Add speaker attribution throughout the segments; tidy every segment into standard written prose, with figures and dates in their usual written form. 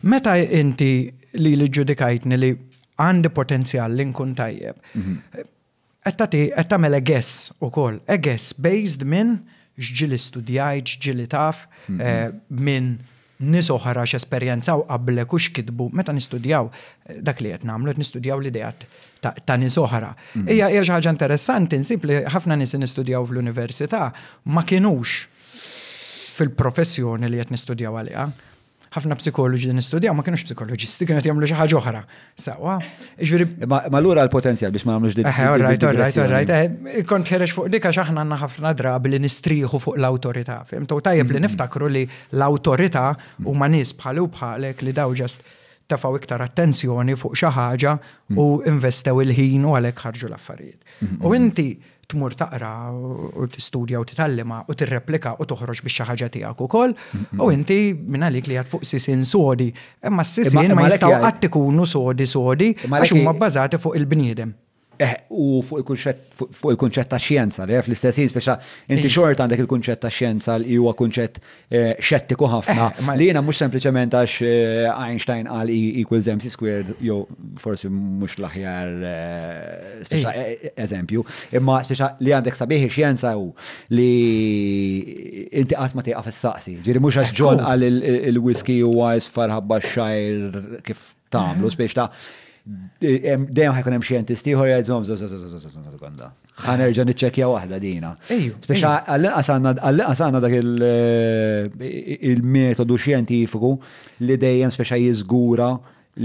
Speaker 1: Meta inti li ġudikajtni li għandi potenzjal li nkun tajjeb. Qed tagħmel guess ukoll, guess based minn x'ġieli studjajt, x'ġieli taf, minn nies oħra x'esperjenzaw qablek u x'kitbu. Meta nistudjaw dak li qed nagħmlu, qed nistudjaw l-idejat ta' nies oħra. Hija xi ħaġa interessanti nsib li ħafna nies nistudjaw fl-università ma kinux fil-professjoni li qed nistudjaw għaliha. Ħafna psikoloġi nistudjaw ma kienux psikoloġisti, kienu qed jagħmlu xi ħaġa oħra. Sewwa, jiġifieri
Speaker 2: ma lura l-potenzjal biex ma jagħmlux dik.
Speaker 1: Alright. Kont ħereġ fuq dik għax aħna għandna ħafna drabi li nistrieħu fuq l-awtorità. Fehmtu tajjeb li niftakru li l-awtorità huma nies bħal u bħalek li daw ġast tafaw iktar attenzjoni fuq xi ħaġa u investew il-ħin u għalhekk ħarġu l-affarijiet. U inti tmur taqra u tistudja u titallima u tirreplika u toħroġ biex xi ħaġa tiegħek ukoll u inti minn għalik li għad fuq sisin sodi, imma s-sisin ma jistgħu qatt ikunu sodi għax huma bbażati fuq il-bniedem.
Speaker 2: U fuq il-kunċett ta' xjenza, li fl-istess ħin speċa inti xort għandek il-kunċett ta' xjenza li huwa kunċett xettiku ħafna li jiena mhux sempliċement għax Einstein qal E = mc squared jew forsi mhux l-aħjar speċa eżempju, imma speċa li għandek sabiħ xjenza hu li inti qatt ma tieqaf is-saqsi. Ġieri mhux għax John qal il-whisky huwa isfar ħabba x-xajr kif tagħmlu speċa dejjem ħajkun hemm xjentisti ieħor jgħidhom sekonda. Ħanerġa' niċċekkja waħda dina. Speċa għall-inqas għandna dak il-metodu xjentifiku li dejjem speċa jiżgura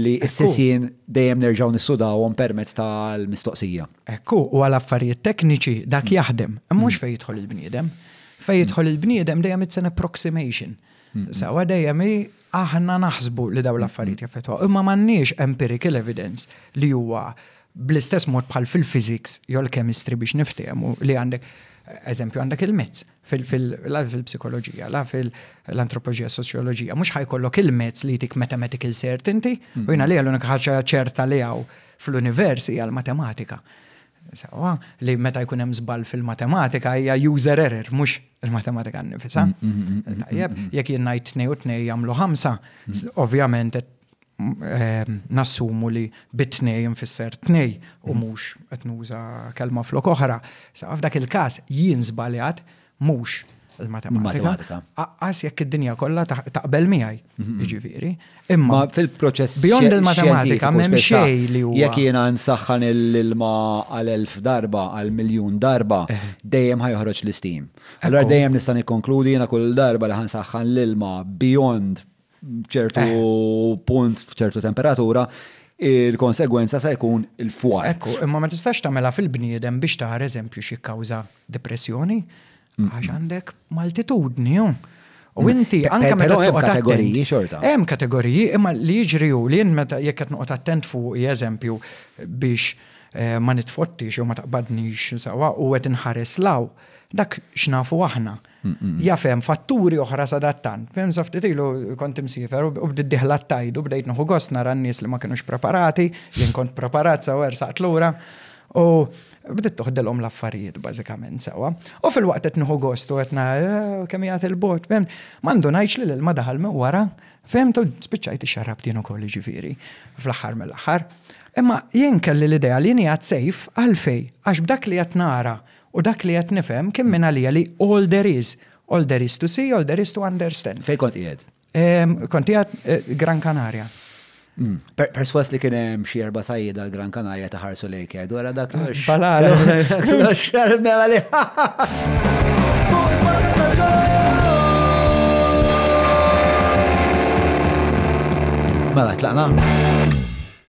Speaker 2: li s-sisien dejjem nerġgħu nissudawhom permezz tal-mistoqsija.
Speaker 1: Ekku, u għal affarijiet tekniċi dak jaħdem, mhux fejn jidħol il-bniedem. Fejn jidħol il-bniedem dejjem it's an approximation. Sewa dejjem aħna naħsbu li daw l-affarijiet jaffettwaw, imma m'għandniex empirical evidence li huwa bl-istess mod bħal fil-physics jew l-chemistry biex niftehmu li għandek eżempju għandek il-mezz fil-psikoloġija, la fil-antropoloġija, soċjoloġija, mhux ħajkollok il-mezz li jtik mathematical certainty, u jiena li l-unika ħaġa ċerta li hawn fl-universi hija l-matematika. Sewa, li meta jkun hemm żball fil-matematika hija user error, mhux il-matematika nnifisha. Jekk jien ngħid 2 u 2 jagħmlu 5, ovvjament nassumu li bit-2 infisser 2 u mhux qed nuża kelma flok oħra. Sewa f'dak il-każ jien żbaljat mhux il-matematika. Qas jekk id-dinja kollha taqbel miegħi, jiġifieri. Imma
Speaker 2: fil-proċess
Speaker 1: beyond il-matematika m'hemm xejn li huwa.
Speaker 2: Jekk jiena nsaħħan l-ilma għal 1000 darba għal miljun darba, dejjem ħajħroġ l-istim. Allura dejjem nista' nikkonkludi jiena kull darba li ħansaħħan l-ilma beyond ċertu punt, ċertu temperatura, il-konsegwenza se jkun il-fwar.
Speaker 1: Ekku, imma ma tistax tagħmelha fil-bniedem biex taħar eżempju xi kkawża depressjoni. Għax għandek maltitudni, u inti anke meta
Speaker 2: hemm kategoriji xorta.
Speaker 1: Hemm kategoriji, imma li jiġri hu li meta jekk qed noqgħod attent fuq eżempju biex ma nitfottix u ma taqbadnix sewwa u qed inħares law, dak x'nafu aħna. Jafhem fatturi oħra sadattant. Fem softit ilu kont imsiefer u bdiet diħla t-tajd u bdejt noħu gost nara n-nies li ma kinux preparati, jien kont preparat sewer saqt lura. U bdiet toħdilhom l-affarijiet bażikament sewwa. U fil-waqt qed nieħu gost u qed kemm jagħti il-bot, fem, m'għandu ngħidx li l-ilma daħal minn wara, fehmtu spiċċajt ix-xarrab jien ukoll jiġifieri fl-aħħar mill-aħħar. Imma jien kelli l-idea li jien qiegħed sejf għalfejn għax b'dak li qed nara u dak li qed nifhem kien minn għalija li all there is to see, all there is to understand.
Speaker 2: Fejn kont qiegħed?
Speaker 1: Kont qiegħed Gran Canaria.
Speaker 2: Perswas li kien hemm xi 4 sajjieda għal Gran Canaria ta' ħarsu lejk jgħidu wara dak
Speaker 1: Balalu.
Speaker 2: Mela tlaqna.